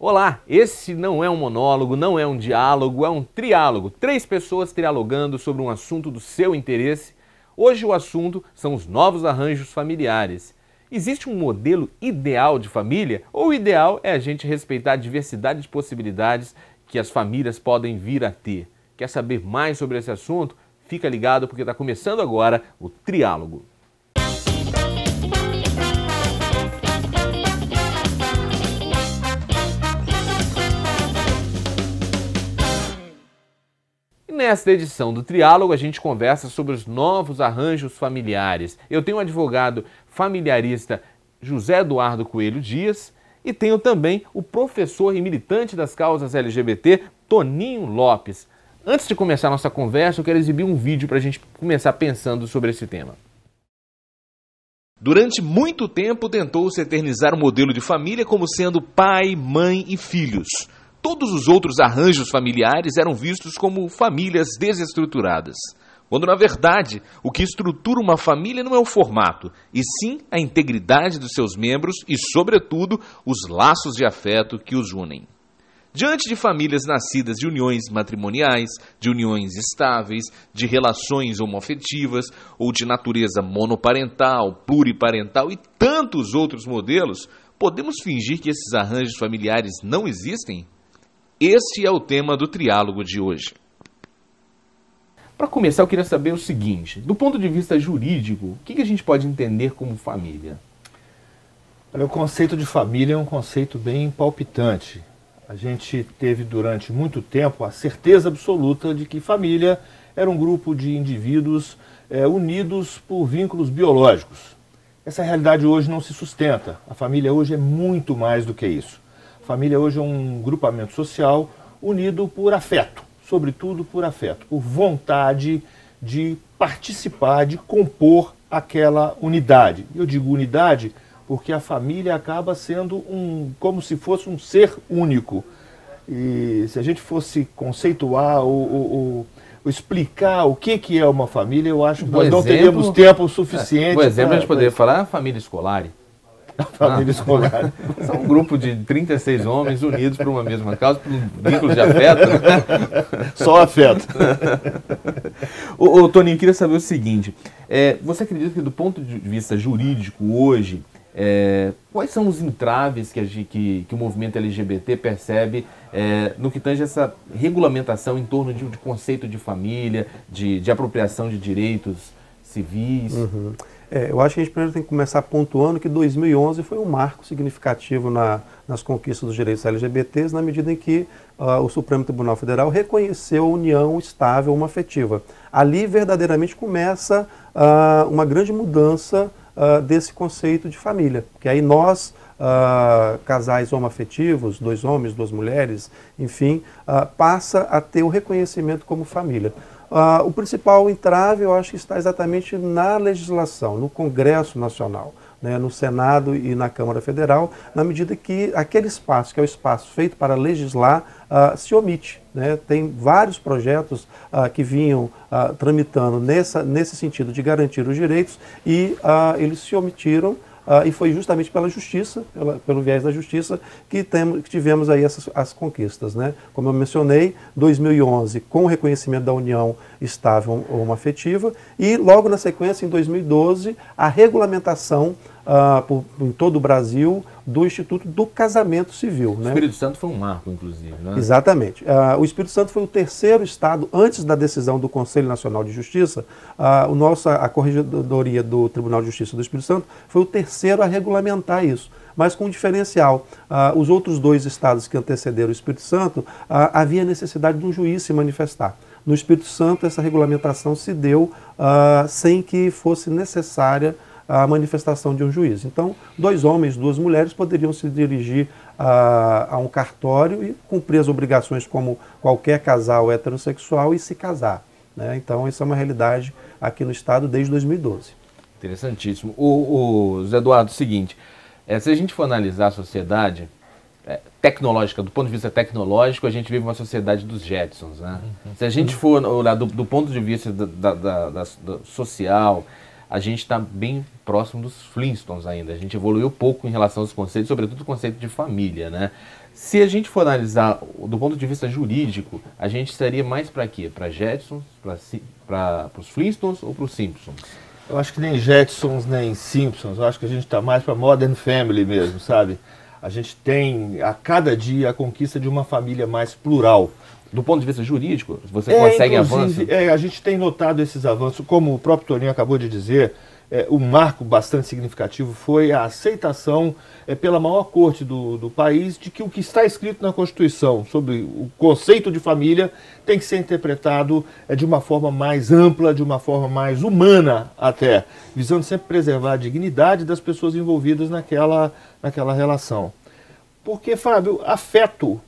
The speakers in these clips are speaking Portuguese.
Olá, esse não é um monólogo, não é um diálogo, é um triálogo. 3 pessoas trialogando sobre um assunto do seu interesse. Hoje o assunto são os novos arranjos familiares. Existe um modelo ideal de família? Ou o ideal é a gente respeitar a diversidade de possibilidades que as famílias podem vir a ter? Quer saber mais sobre esse assunto? Fica ligado porque está começando agora o triálogo. Nesta edição do Triálogo, a gente conversa sobre os novos arranjos familiares. Eu tenho o advogado familiarista José Eduardo Coelho Dias e tenho também o professor e militante das causas LGBT, Toninho Lopes. Antes de começar a nossa conversa, eu quero exibir um vídeo para a gente começar pensando sobre esse tema. Durante muito tempo tentou-se eternizar o modelo de família como sendo pai, mãe e filhos. Todos os outros arranjos familiares eram vistos como famílias desestruturadas, quando na verdade o que estrutura uma família não é o formato, e sim a integridade dos seus membros e, sobretudo, os laços de afeto que os unem. Diante de famílias nascidas de uniões matrimoniais, de uniões estáveis, de relações homoafetivas ou de natureza monoparental, pluriparental e tantos outros modelos, podemos fingir que esses arranjos familiares não existem? Este é o tema do triálogo de hoje. Para começar, eu queria saber o seguinte: do ponto de vista jurídico, o que a gente pode entender como família? Olha, o conceito de família é um conceito bem palpitante. A gente teve durante muito tempo a certeza absoluta de que família era um grupo de indivíduos unidos por vínculos biológicos. Essa realidade hoje não se sustenta. A família hoje é muito mais do que isso. A família hoje é um grupamento social unido por afeto, sobretudo por afeto, por vontade de participar, de compor aquela unidade. Eu digo unidade porque a família acaba sendo como se fosse um ser único. E se a gente fosse conceituar ou explicar o que é uma família, eu acho que nós não teríamos tempo suficiente. Por exemplo, a gente poderia falar família escolar. Família escolar. São um grupo de 36 homens unidos por uma mesma causa, por um vínculo de afeto. Né? Só afeto. Ô, Toninho, eu queria saber o seguinte: você acredita que do ponto de vista jurídico hoje, quais são os entraves que o movimento LGBT percebe no que tange essa regulamentação em torno de conceito de família, de apropriação de direitos civis? Uhum. Eu acho que a gente primeiro tem que começar pontuando que 2011 foi um marco significativo nas conquistas dos direitos LGBTs, na medida em que o Supremo Tribunal Federal reconheceu a união estável homoafetiva. Ali verdadeiramente começa uma grande mudança desse conceito de família, porque aí nós, casais homoafetivos, 2 homens, 2 mulheres, enfim, passa a ter o reconhecimento como família. O principal entrave, eu acho que está exatamente na legislação, no Congresso Nacional, né, no Senado e na Câmara Federal, na medida que aquele espaço, que é o espaço feito para legislar, se omite. Né? Tem vários projetos que vinham tramitando nesse sentido de garantir os direitos e eles se omitiram. E foi justamente pela justiça, pelo viés da justiça, que tivemos aí as conquistas. Né? Como eu mencionei, 2011, com o reconhecimento da união estável homoafetiva, e logo na sequência, em 2012, a regulamentação em todo o Brasil do Instituto do Casamento Civil. O Espírito Santo foi um marco, inclusive. Né? Exatamente. O Espírito Santo foi o terceiro estado, antes da decisão do Conselho Nacional de Justiça, a Corregedoria do Tribunal de Justiça do Espírito Santo foi o terceiro a regulamentar isso, mas com um diferencial. Os outros 2 estados que antecederam o Espírito Santo, havia necessidade de um juiz se manifestar. No Espírito Santo, essa regulamentação se deu sem que fosse necessária a manifestação de um juiz. Então, 2 homens, 2 mulheres poderiam se dirigir a um cartório e cumprir as obrigações como qualquer casal heterossexual e se casar. Né? Então, isso é uma realidade aqui no Estado desde 2012. Interessantíssimo. O Zé Eduardo, seguinte, se a gente for analisar a sociedade tecnológica, do ponto de vista tecnológico, a gente vive uma sociedade dos Jetsons. Né? Se a gente for olhar do ponto de vista social, a gente está bem próximo dos Flintstones ainda. A gente evoluiu pouco em relação aos conceitos, sobretudo o conceito de família, né? Se a gente for analisar do ponto de vista jurídico, a gente estaria mais para quê? Para Jetsons, para os Flintstones ou para os Simpsons? Eu acho que nem Jetsons, nem Simpsons. Eu acho que a gente está mais para Modern Family mesmo, sabe? A gente tem, a cada dia, a conquista de uma família mais plural. Do ponto de vista jurídico, você consegue avanço? A gente tem notado esses avanços, como o próprio Toninho acabou de dizer, um marco bastante significativo foi a aceitação pela maior corte do país de que o que está escrito na Constituição sobre o conceito de família tem que ser interpretado de uma forma mais ampla, de uma forma mais humana até, visando sempre preservar a dignidade das pessoas envolvidas naquela relação. Porque, Fábio, afeto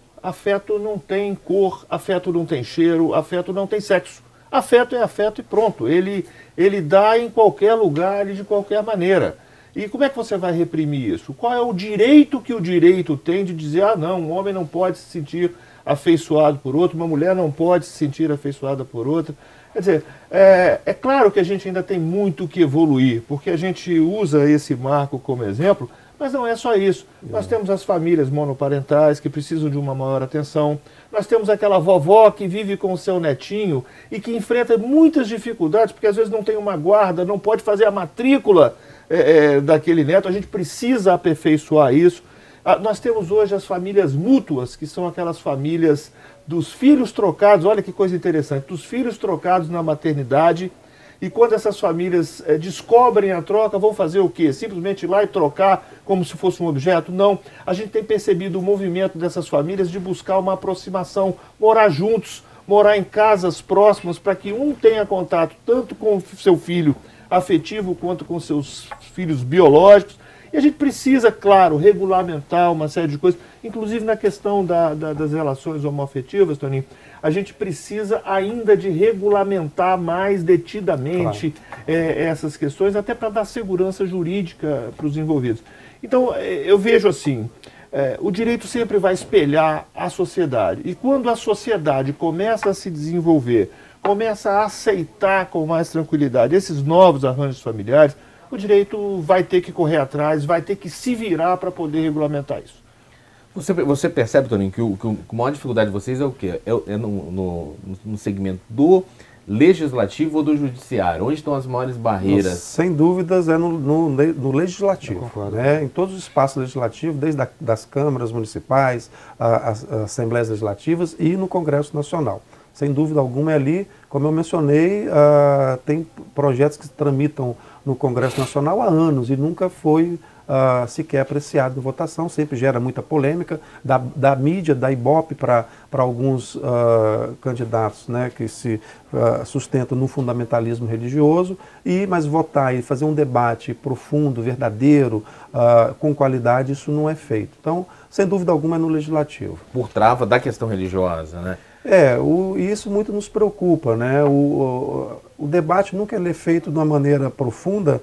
não tem cor, afeto não tem cheiro, afeto não tem sexo. Afeto é afeto e pronto. Ele dá em qualquer lugar e de qualquer maneira. E como é que você vai reprimir isso? Qual é o direito que o direito tem de dizer, ah não, um homem não pode se sentir afeiçoado por outro, uma mulher não pode se sentir afeiçoada por outra. Quer dizer, é claro que a gente ainda tem muito que evoluir, porque a gente usa esse marco como exemplo, mas não é só isso. Nós temos as famílias monoparentais que precisam de uma maior atenção. Nós temos aquela vovó que vive com o seu netinho e que enfrenta muitas dificuldades, porque às vezes não tem uma guarda, não pode fazer a matrícula daquele neto. A gente precisa aperfeiçoar isso. Nós temos hoje as famílias mútuas, que são aquelas famílias dos filhos trocados. Olha que coisa interessante, dos filhos trocados na maternidade. E quando essas famílias descobrem a troca, vão fazer o quê? Simplesmente ir lá e trocar como se fosse um objeto? Não. A gente tem percebido o movimento dessas famílias de buscar uma aproximação, morar juntos, morar em casas próximas, para que um tenha contato tanto com o seu filho afetivo quanto com seus filhos biológicos. E a gente precisa, claro, regulamentar uma série de coisas, inclusive na questão das relações homoafetivas, Toninho. A gente precisa ainda de regulamentar mais detidamente essas questões, até para dar segurança jurídica para os envolvidos. Então, eu vejo assim, o direito sempre vai espelhar a sociedade. E quando a sociedade começa a se desenvolver, começa a aceitar com mais tranquilidade esses novos arranjos familiares, o direito vai ter que correr atrás, vai ter que se virar para poder regulamentar isso. Você percebe, Toninho, que a maior dificuldade de vocês é o quê? É no segmento do legislativo ou do judiciário? Onde estão as maiores barreiras? Sem dúvidas é no legislativo. Né? Em todos os espaços legislativos, desde das câmaras municipais, as assembleias legislativas e no Congresso Nacional. Sem dúvida alguma é ali, como eu mencionei, tem projetos que se tramitam no Congresso Nacional há anos e nunca foi sequer apreciado em votação, sempre gera muita polêmica da mídia, da Ibope para alguns candidatos, né, que se sustentam no fundamentalismo religioso, mas votar e fazer um debate profundo, verdadeiro, com qualidade, isso não é feito. Então, sem dúvida alguma é no legislativo. Por trava da questão religiosa, né? E isso muito nos preocupa, né? O debate nunca é feito de uma maneira profunda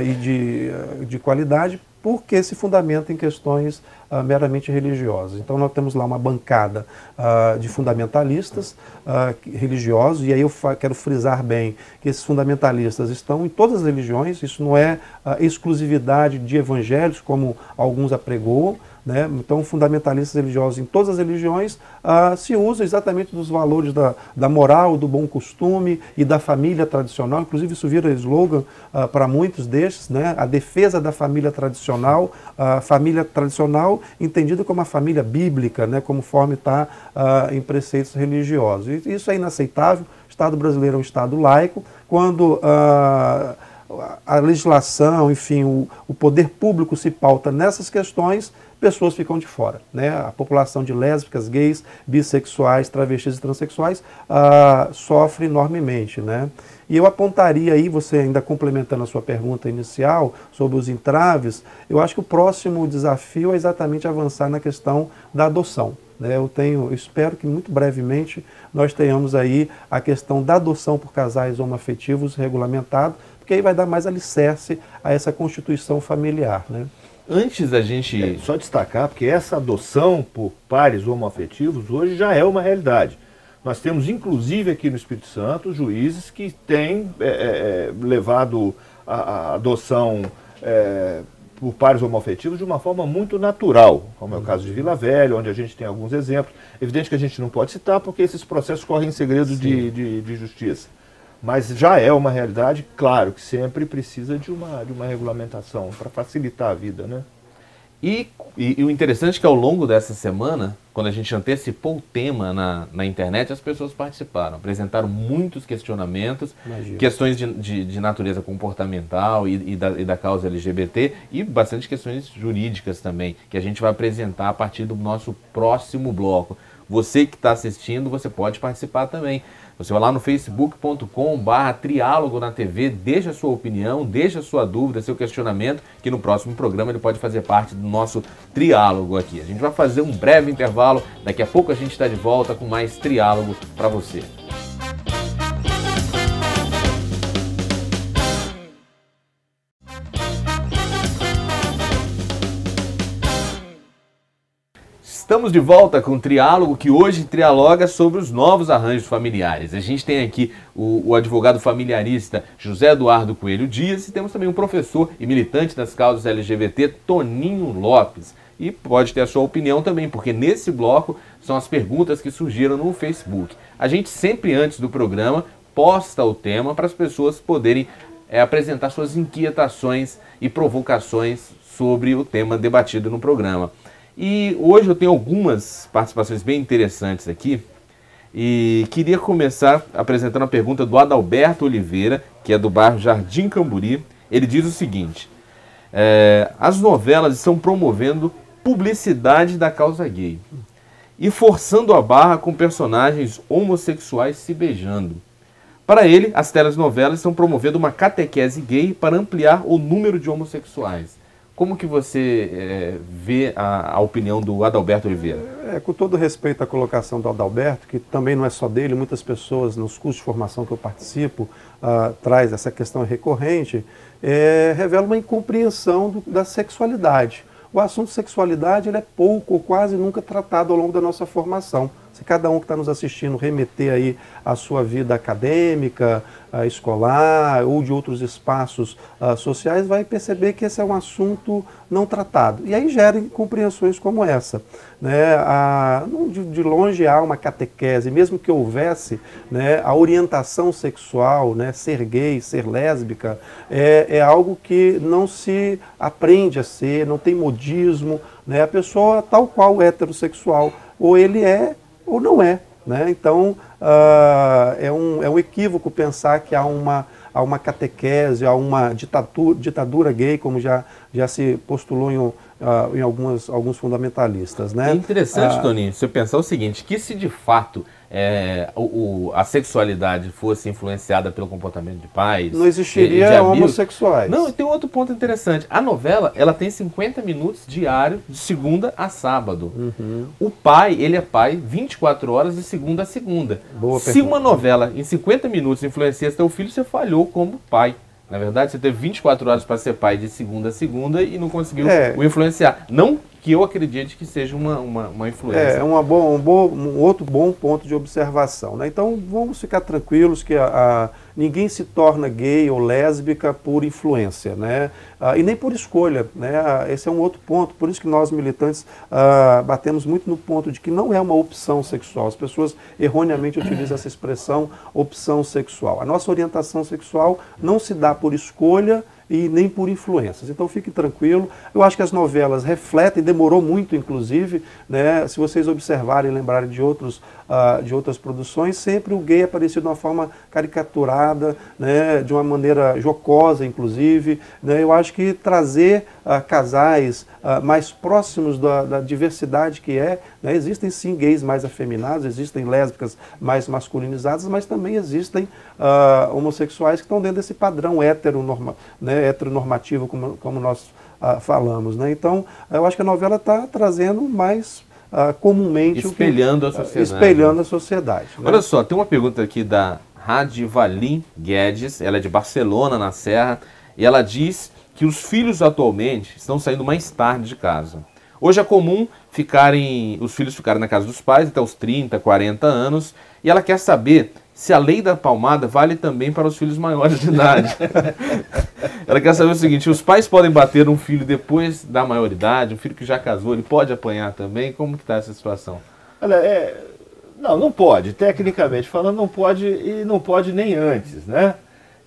e de qualidade, porque se fundamenta em questões meramente religiosas. Então nós temos lá uma bancada de fundamentalistas religiosos, e aí eu quero frisar bem que esses fundamentalistas estão em todas as religiões, isso não é exclusividade de evangélicos, como alguns apregoam, né? Então, fundamentalistas religiosos em todas as religiões se usam exatamente dos valores da moral, do bom costume e da família tradicional. Inclusive, isso vira slogan para muitos destes, né? A defesa da família tradicional entendida como a família bíblica, né? Conforme está em preceitos religiosos. E isso é inaceitável. O Estado brasileiro é um Estado laico. Quando a legislação, enfim, o poder público se pauta nessas questões, pessoas ficam de fora, né? A população de lésbicas, gays, bissexuais, travestis e transexuais sofre enormemente, né? E eu apontaria aí, você ainda complementando a sua pergunta inicial sobre os entraves, eu acho que o próximo desafio é exatamente avançar na questão da adoção. Eu espero que muito brevemente nós tenhamos aí a questão da adoção por casais homoafetivos regulamentado, porque aí vai dar mais alicerce a essa constituição familiar, né? Antes da gente... Só destacar, porque essa adoção por pares homoafetivos hoje já é uma realidade. Nós temos, inclusive, aqui no Espírito Santo, juízes que têm levado a adoção por pares homoafetivos de uma forma muito natural, como é o caso de Vila Velha, onde a gente tem alguns exemplos. Evidente que a gente não pode citar, porque esses processos correm em segredo de justiça. Mas já é uma realidade, claro, que sempre precisa de uma regulamentação para facilitar a vida, né? E o interessante é que ao longo dessa semana, quando a gente antecipou o tema na internet, as pessoas participaram, apresentaram muitos questionamentos, questões de natureza comportamental e da causa LGBT e bastante questões jurídicas também, que a gente vai apresentar a partir do nosso próximo bloco. Você que está assistindo, você pode participar também. Você vai lá no facebook.com/triálogo na TV, deixa a sua opinião, deixa a sua dúvida, seu questionamento, que no próximo programa ele pode fazer parte do nosso triálogo aqui. A gente vai fazer um breve intervalo, daqui a pouco a gente está de volta com mais triálogo para você. Estamos de volta com o Triálogo, que hoje trialoga sobre os novos arranjos familiares. A gente tem aqui o advogado familiarista José Eduardo Coelho Dias e temos também um professor e militante das causas LGBT, Toninho Lopes. E pode ter a sua opinião também, porque nesse bloco são as perguntas que surgiram no Facebook. A gente sempre antes do programa posta o tema para as pessoas poderem apresentar suas inquietações e provocações sobre o tema debatido no programa. E hoje eu tenho algumas participações bem interessantes aqui e queria começar apresentando a pergunta do Adalberto Oliveira, que é do bairro Jardim Camburi. Ele diz o seguinte: as novelas estão promovendo publicidade da causa gay e forçando a barra com personagens homossexuais se beijando. Para ele, as telenovelas estão promovendo uma catequese gay para ampliar o número de homossexuais. Como que você vê a opinião do Adalberto Oliveira? Com todo respeito à colocação do Adalberto, que também não é só dele, muitas pessoas nos cursos de formação que eu participo traz essa questão recorrente, revela uma incompreensão da sexualidade. O assunto sexualidade ele é pouco ou quase nunca tratado ao longo da nossa formação. Se cada um que está nos assistindo remeter aí à sua vida acadêmica, escolar ou de outros espaços sociais, vai perceber que esse é um assunto não tratado. E aí gera incompreensões como essa. Né? De longe há uma catequese, mesmo que houvesse, né, a orientação sexual, né, ser gay, ser lésbica, é algo que não se aprende a ser, não tem modismo. Né? A pessoa, tal qual heterossexual, ou ele é ou não é. Né? Então, é um equívoco pensar que há uma catequese, há uma ditadura gay, como já se postulou em alguns fundamentalistas. Né? É interessante, Toninho, você pensar o seguinte, que se de fato a sexualidade fosse influenciada pelo comportamento de pais... Não existiria homossexuais. Não, e tem outro ponto interessante. A novela, ela tem 50 minutos diários, de segunda a sábado. Uhum. O pai, ele é pai 24 horas de segunda a segunda. Boa Se pergunta. uma novela em 50 minutos influencia seu filho, você falhou como pai. Na verdade, você teve 24 horas para ser pai de segunda a segunda e não conseguiu o influenciar. Não que eu acredite que seja uma influência. É um outro bom ponto de observação. Né? Então, vamos ficar tranquilos que ninguém se torna gay ou lésbica por influência, né? E nem por escolha. Né? Esse é um outro ponto. Por isso que nós, militantes, batemos muito no ponto de que não é uma opção sexual. As pessoas erroneamente utilizam essa expressão opção sexual. A nossa orientação sexual não se dá por escolha e nem por influências. Então fique tranquilo. Eu acho que as novelas refletem, demorou muito inclusive, né? Se vocês observarem e lembrarem de outras produções, sempre o gay aparecia de uma forma caricaturada, né? De uma maneira jocosa inclusive. Né? Eu acho que trazer casais mais próximos da diversidade que né? Existem sim gays mais afeminados, existem lésbicas mais masculinizadas, mas também existem homossexuais que estão dentro desse padrão heteronormativo, como nós falamos. Né? Então, eu acho que a novela está trazendo mais comumente espelhando a sociedade. Espelhando a sociedade. Né? Olha só, tem uma pergunta aqui da Radivalim Guedes, ela é de Barcelona, na Serra, e ela diz que os filhos atualmente estão saindo mais tarde de casa. Hoje é comum os filhos ficarem na casa dos pais até os 30, 40 anos, e ela quer saber se a lei da palmada vale também para os filhos maiores de idade. Ela quer saber o seguinte, os pais podem bater um filho depois da maioridade, um filho que já casou, ele pode apanhar também? Como que está essa situação? Olha, não pode. Tecnicamente falando, não pode e não pode nem antes, né?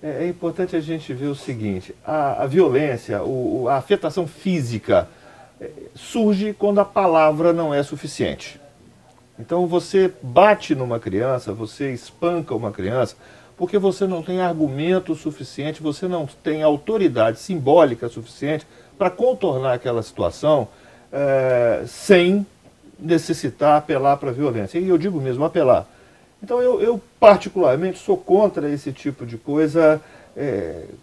É importante a gente ver o seguinte, a violência, a afetação física surge quando a palavra não é suficiente. Então você bate numa criança, você espanca uma criança, porque você não tem argumento suficiente, você não tem autoridade simbólica suficiente para contornar aquela situação sem necessitar apelar para a violência. E eu digo mesmo apelar. Então eu particularmente sou contra esse tipo de coisa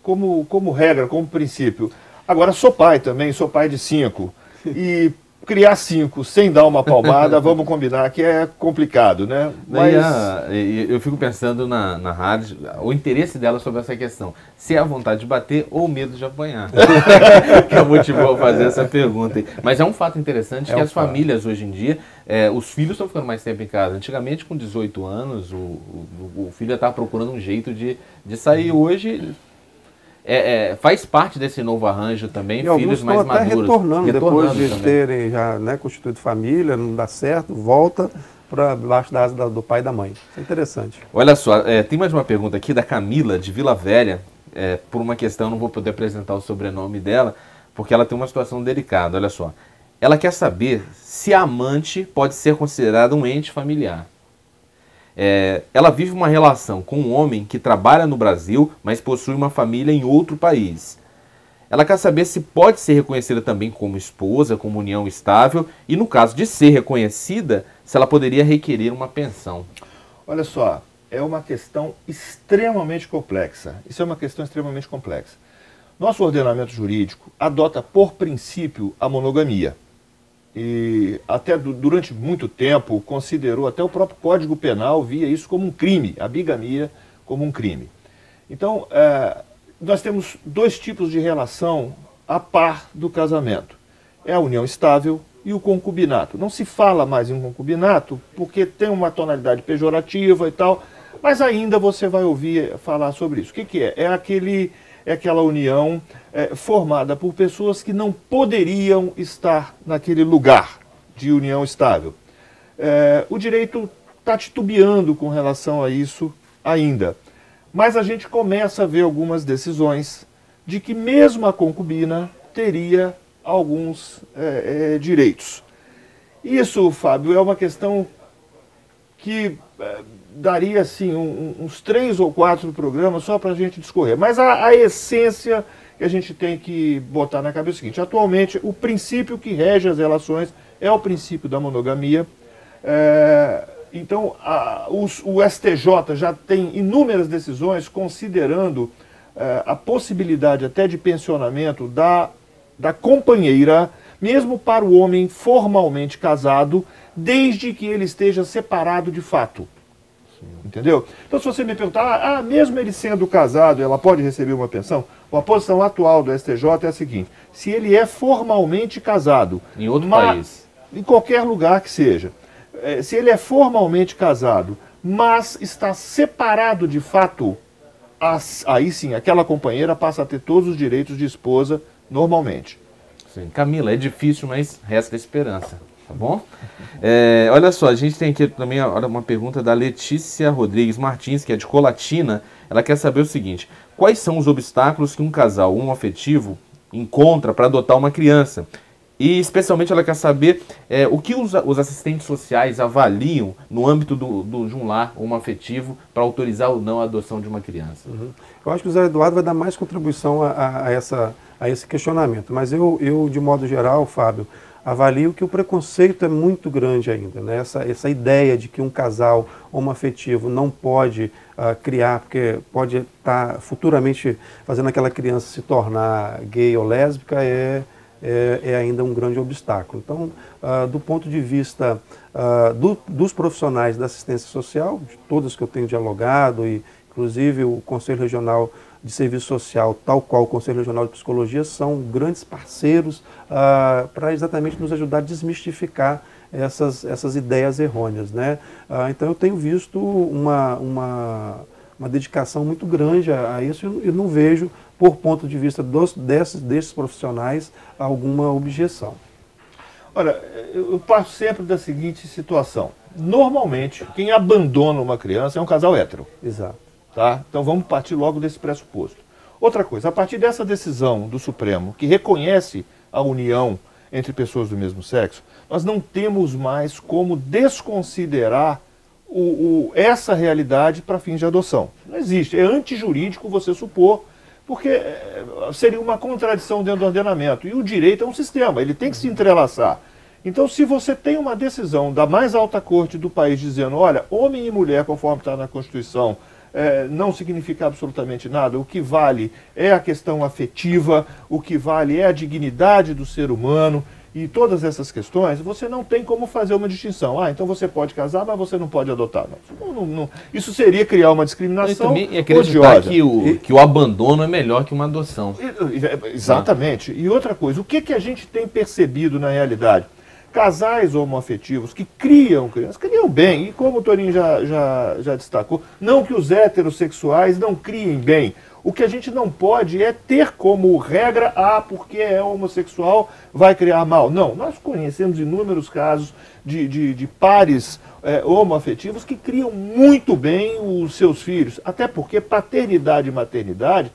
como regra, como princípio. Agora sou pai também, sou pai de 5. E criar 5 sem dar uma palmada, vamos combinar que é complicado, né? Mas eu fico pensando na rádio, o interesse dela sobre essa questão. Se é a vontade de bater ou medo de apanhar. Que é o motivo a fazer essa pergunta. Mas é um fato interessante que as famílias hoje em dia, os filhos estão ficando mais tempo em casa. Antigamente, com 18 anos, o filho já estava procurando um jeito de sair. Hoje... faz parte desse novo arranjo também, e filhos mais maduros. Até retornando depois de terem já constituído família, não dá certo, volta para baixo da asa do pai e da mãe. Isso é interessante. Olha só, tem mais uma pergunta aqui da Camila, de Vila Velha. Por uma questão, não vou poder apresentar o sobrenome dela, porque ela tem uma situação delicada. Olha só, ela quer saber se a amante pode ser considerada um ente familiar. Ela vive uma relação com um homem que trabalha no Brasil, mas possui uma família em outro país. Ela quer saber se pode ser reconhecida também como esposa, como união estável, e no caso de ser reconhecida, se ela poderia requerer uma pensão. Olha só, é uma questão extremamente complexa. Isso é uma questão extremamente complexa. Nosso ordenamento jurídico adota por princípio a monogamia. E até durante muito tempo considerou, até o próprio Código Penal via isso como um crime, a bigamia como um crime. Então, nós temos 2 tipos de relação a par do casamento. É a união estável e o concubinato. Não se fala mais em concubinato porque tem uma tonalidade pejorativa e tal, mas ainda você vai ouvir falar sobre isso. O que é? É aquela união formada por pessoas que não poderiam estar naquele lugar de união estável. O direito está titubeando com relação a isso ainda. Mas a gente começa a ver algumas decisões de que mesmo a concubina teria alguns direitos. Isso, Fábio, é uma questão que daria assim, uns 3 ou 4 programas só para a gente discorrer. Mas a essência que a gente tem que botar na cabeça é o seguinte: atualmente, o princípio que rege as relações é o princípio da monogamia. Então, o STJ já tem inúmeras decisões considerando a possibilidade até de pensionamento da companheira, mesmo para o homem formalmente casado, desde que ele esteja separado de fato. Entendeu? Então, se você me perguntar, mesmo ele sendo casado, ela pode receber uma pensão? A posição atual do STJ é a seguinte: se ele é formalmente casado, em outro país, em qualquer lugar que seja, se ele é formalmente casado, mas está separado de fato, aí sim, aquela companheira passa a ter todos os direitos de esposa normalmente. Sim. Camila, é difícil, mas resta esperança. Tá bom? Olha só, a gente tem aqui também uma pergunta da Letícia Rodrigues Martins, que é de Colatina. Ela quer saber o seguinte: quais são os obstáculos que um casal homoafetivo encontra para adotar uma criança? E especialmente ela quer saber o que os assistentes sociais avaliam no âmbito de um lar homoafetivo para autorizar ou não a adoção de uma criança. Eu acho que o Zé Eduardo vai dar mais contribuição a esse questionamento, mas eu, de modo geral, Fábio, avalio que o preconceito é muito grande ainda, né? Essa ideia de que um casal homoafetivo não pode criar, porque pode estar futuramente fazendo aquela criança se tornar gay ou lésbica, é ainda um grande obstáculo. Então, do ponto de vista dos profissionais da assistência social, de todos que eu tenho dialogado, e inclusive o Conselho Regional de Serviço Social, tal qual o Conselho Regional de Psicologia, são grandes parceiros para exatamente nos ajudar a desmistificar essas ideias errôneas, né? Então eu tenho visto uma uma dedicação muito grande a isso e não vejo, por ponto de vista desses profissionais, alguma objeção. Olha, eu parto sempre da seguinte situação. Normalmente, quem abandona uma criança é um casal hétero. Exato. Tá? Então vamos partir logo desse pressuposto. Outra coisa, a partir dessa decisão do Supremo, que reconhece a união entre pessoas do mesmo sexo, nós não temos mais como desconsiderar essa realidade para fins de adoção. Não existe. É antijurídico você supor, porque seria uma contradição dentro do ordenamento. E o direito é um sistema, ele tem que se entrelaçar. Então, se você tem uma decisão da mais alta corte do país dizendo, olha, homem e mulher, conforme está na Constituição, não significa absolutamente nada, o que vale é a questão afetiva, o que vale é a dignidade do ser humano, e todas essas questões, você não tem como fazer uma distinção. Então você pode casar, mas você não pode adotar. Não. Isso seria criar uma discriminação e acreditar que o abandono é melhor que uma adoção. Exatamente. E outra coisa, o que a gente tem percebido na realidade? Casais homoafetivos que criam crianças, criam bem, e como o Toninho já destacou, não que os heterossexuais não criem bem. O que a gente não pode é ter como regra, porque é homossexual, vai criar mal. Não, nós conhecemos inúmeros casos de pares homoafetivos que criam muito bem os seus filhos. Até porque paternidade e maternidade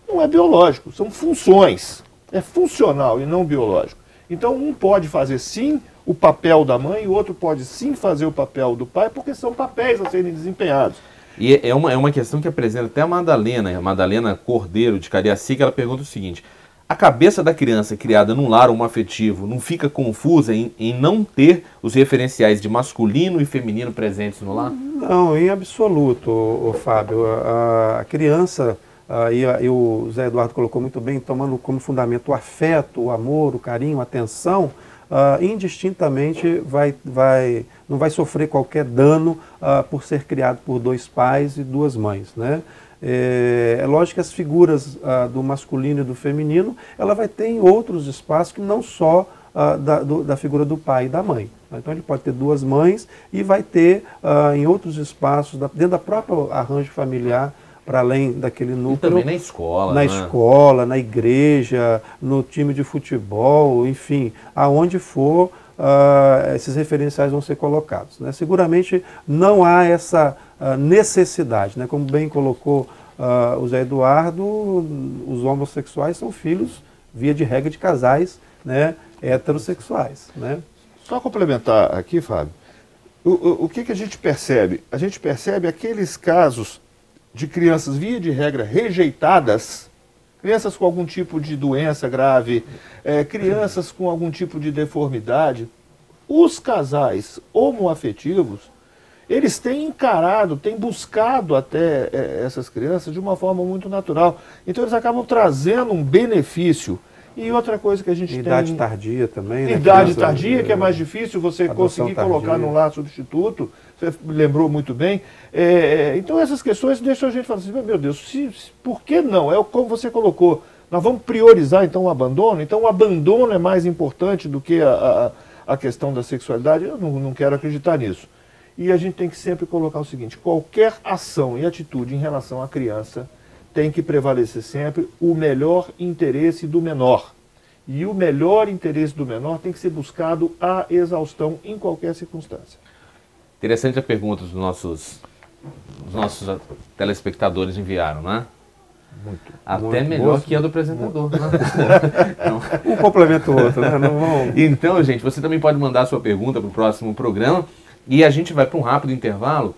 não é biológico, são funções. É funcional e não biológico. Então um pode fazer sim o papel da mãe e o outro pode sim fazer o papel do pai, porque são papéis a serem desempenhados. E é uma questão que apresenta até a Madalena Cordeiro, de Cariacica, ela pergunta o seguinte: a cabeça da criança criada num lar homoafetivo não fica confusa em não ter os referenciais de masculino e feminino presentes no lar? Não, em absoluto, Fábio. A criança, e o Zé Eduardo colocou muito bem, tomando como fundamento o afeto, o amor, o carinho, a atenção, indistintamente não vai sofrer qualquer dano por ser criado por dois pais e duas mães, né? É lógico que as figuras do masculino e do feminino, ela vai ter em outros espaços que não só da figura do pai e da mãe. Então ele pode ter duas mães e vai ter em outros espaços, dentro da própria arranjo familiar, para além daquele núcleo. E também na escola. Na escola, na igreja, no time de futebol, enfim, aonde for, esses referenciais vão ser colocados, né? Seguramente não há essa necessidade, né? Como bem colocou o Zé Eduardo, os homossexuais são filhos, via de regra, de casais, né, heterossexuais, né? Só complementar aqui, Fábio, o que a gente percebe? A gente percebe aqueles casos de crianças, via de regra, rejeitadas, crianças com algum tipo de doença grave, crianças com algum tipo de deformidade. Os casais homoafetivos, eles têm encarado, têm buscado até essas crianças de uma forma muito natural. Então eles acabam trazendo um benefício. E outra coisa que a gente tem... Idade tardia também, né? Idade tardia, que é mais difícil você conseguir colocar num lar substituto, você lembrou muito bem. Então essas questões deixam a gente falar assim, meu Deus, por que não? É como você colocou, nós vamos priorizar então o abandono? Então o abandono é mais importante do que a questão da sexualidade? Eu não quero acreditar nisso. E a gente tem que sempre colocar o seguinte, qualquer ação e atitude em relação à criança tem que prevalecer sempre o melhor interesse do menor. E o melhor interesse do menor tem que ser buscado à exaustão em qualquer circunstância. Interessante a pergunta dos nossos telespectadores enviaram, né? Até melhor que a do apresentador. Né? Um complementa o outro, né? Então, gente, você também pode mandar a sua pergunta para o próximo programa. E a gente vai para um rápido intervalo.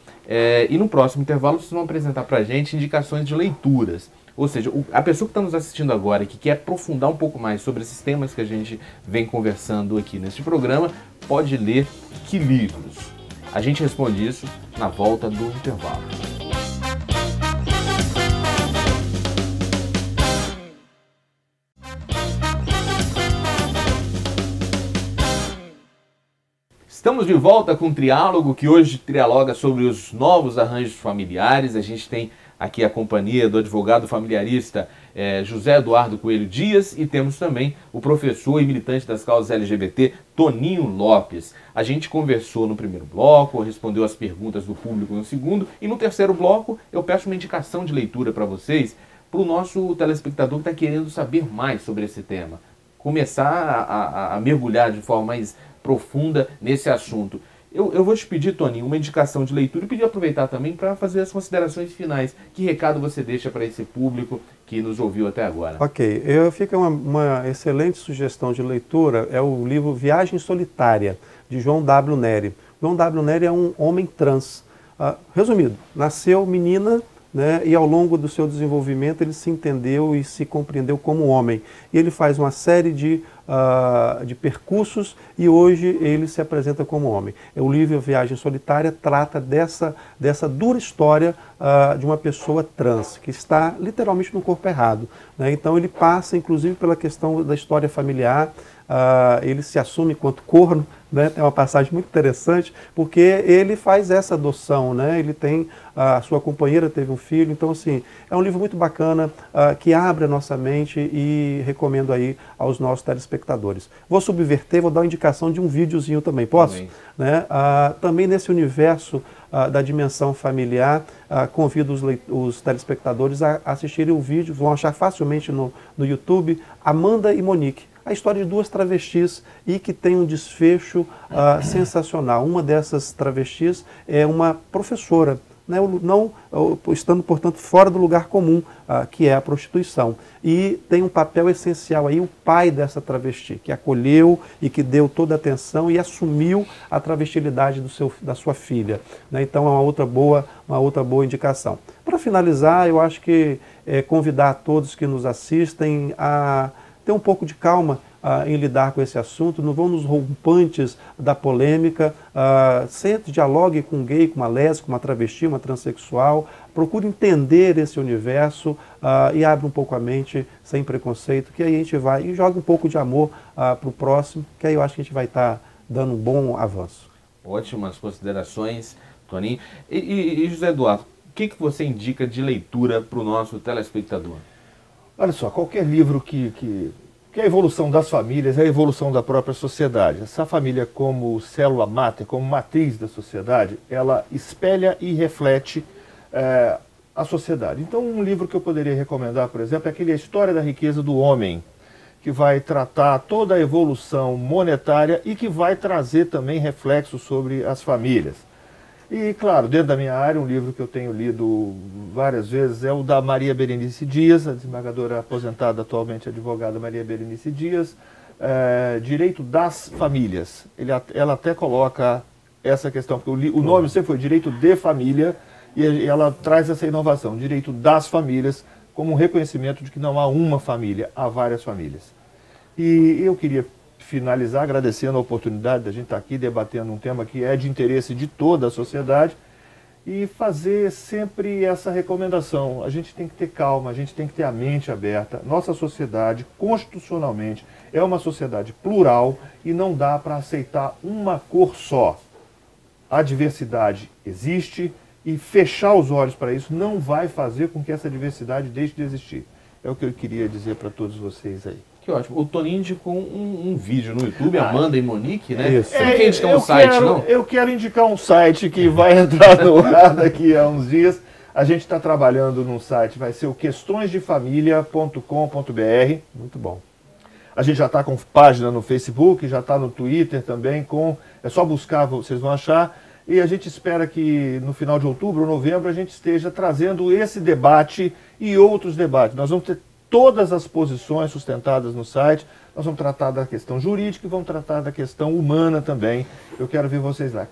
E no próximo intervalo vocês vão apresentar para a gente indicações de leituras. Ou seja, a pessoa que está nos assistindo agora e que quer aprofundar um pouco mais sobre esses temas que a gente vem conversando aqui neste programa, pode ler que livros? A gente responde isso na volta do intervalo. Estamos de volta com o Triálogo, que hoje trialoga sobre os novos arranjos familiares. A gente tem aqui a companhia do advogado familiarista José Eduardo Coelho Dias, e temos também o professor e militante das causas LGBT, Toninho Lopes. A gente conversou no primeiro bloco, respondeu as perguntas do público no segundo, e no terceiro bloco eu peço uma indicação de leitura para vocês, para o nosso telespectador que está querendo saber mais sobre esse tema, começar a mergulhar de forma mais profunda nesse assunto. Eu vou te pedir, Toninho, uma indicação de leitura e pedir aproveitar também para fazer as considerações finais. Que recado você deixa para esse público que nos ouviu até agora? Ok, fica uma excelente sugestão de leitura, é o livro Viagem Solitária, de João W. Nery. João W. Nery é um homem trans. Resumido, nasceu menina, né, e ao longo do seu desenvolvimento ele se entendeu e se compreendeu como homem. E ele faz uma série de percursos e hoje ele se apresenta como homem. O livro Viagem Solitária trata dessa dura história de uma pessoa trans, que está literalmente no corpo errado, né? Então ele passa inclusive pela questão da história familiar, ele se assume enquanto corno, né? Tem uma passagem muito interessante, porque ele faz essa adoção, né? Ele tem, a sua companheira teve um filho, então assim, é um livro muito bacana, que abre a nossa mente, e recomendo aí aos nossos telespectadores. Vou subverter, vou dar uma indicação de um videozinho também, posso? Também, né? Também nesse universo da dimensão familiar, convido os telespectadores a assistirem o vídeo, vão achar facilmente no YouTube, Amanda e Monique. A história de duas travestis e que tem um desfecho sensacional. Uma dessas travestis é uma professora, né, estando, portanto, fora do lugar comum, que é a prostituição. E tem um papel essencial aí o pai dessa travesti, que acolheu e que deu toda a atenção e assumiu a travestilidade da sua filha, né? Então é uma outra boa indicação. Para finalizar, eu acho que convidar a todos que nos assistem a ter um pouco de calma em lidar com esse assunto, não vão nos rompantes da polêmica, sempre dialogue com um gay, com uma lésbica, com uma travesti, uma transexual, procure entender esse universo e abre um pouco a mente, sem preconceito, que aí a gente vai e joga um pouco de amor para o próximo, que aí eu acho que a gente vai estar dando um bom avanço. Ótimas considerações, Toninho. E José Eduardo, o que você indica de leitura para o nosso telespectador? Olha só, qualquer livro que é a evolução das famílias, é a evolução da própria sociedade. Essa família como célula máter, como matriz da sociedade, ela espelha e reflete a sociedade. Então um livro que eu poderia recomendar, por exemplo, é aquele A História da Riqueza do Homem, que vai tratar toda a evolução monetária e que vai trazer também reflexos sobre as famílias. E, claro, dentro da minha área, um livro que eu tenho lido várias vezes é o da Maria Berenice Dias, a desembargadora aposentada atualmente, advogada Maria Berenice Dias, Direito das Famílias. Ela até coloca essa questão, porque o nome sempre foi Direito de Família, e ela traz essa inovação, Direito das Famílias, como um reconhecimento de que não há uma família, há várias famílias. E eu queria finalizar agradecendo a oportunidade da gente estar aqui debatendo um tema que é de interesse de toda a sociedade e fazer sempre essa recomendação. A gente tem que ter calma, a gente tem que ter a mente aberta. Nossa sociedade, constitucionalmente, é uma sociedade plural e não dá para aceitar uma cor só. A diversidade existe e fechar os olhos para isso não vai fazer com que essa diversidade deixe de existir. É o que eu queria dizer para todos vocês aí. Que ótimo. O Toninho indicou um vídeo no YouTube, Amanda e Monique, né? Isso. Você não quer indicar um site, não? Eu quero indicar um site que vai entrar no ar daqui a uns dias. A gente está trabalhando num site, vai ser o questõesdefamilia.com.br. Muito bom. A gente já está com página no Facebook, já está no Twitter também, é só buscar, vocês vão achar. E a gente espera que no final de outubro ou novembro a gente esteja trazendo esse debate e outros debates. Nós vamos ter todas as posições sustentadas no site, nós vamos tratar da questão jurídica e vamos tratar da questão humana também. Eu quero ver vocês lá,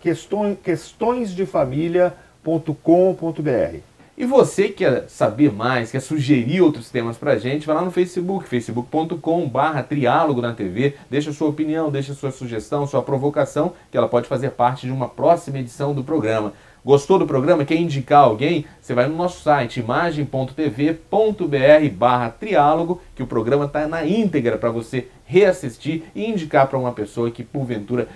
questõesdefamilia.com.br. E você quer saber mais, quer sugerir outros temas pra gente, vai lá no Facebook, facebook.com/triálogo na TV, deixa sua opinião, deixa sua sugestão, sua provocação, que ela pode fazer parte de uma próxima edição do programa. Gostou do programa? Quer indicar alguém? Você vai no nosso site, imagem.tv.br/triálogo, que o programa está na íntegra para você reassistir e indicar para uma pessoa que, porventura,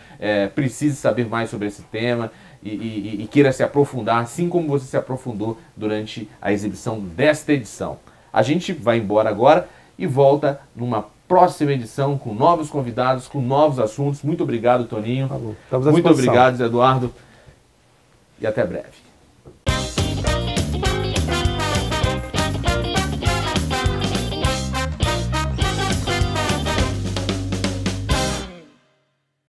precise saber mais sobre esse tema. e queira se aprofundar, assim como você se aprofundou durante a exibição desta edição. A gente vai embora agora e volta numa próxima edição com novos convidados, com novos assuntos. Muito obrigado, Toninho. Muito obrigado, Zé Eduardo. E até breve.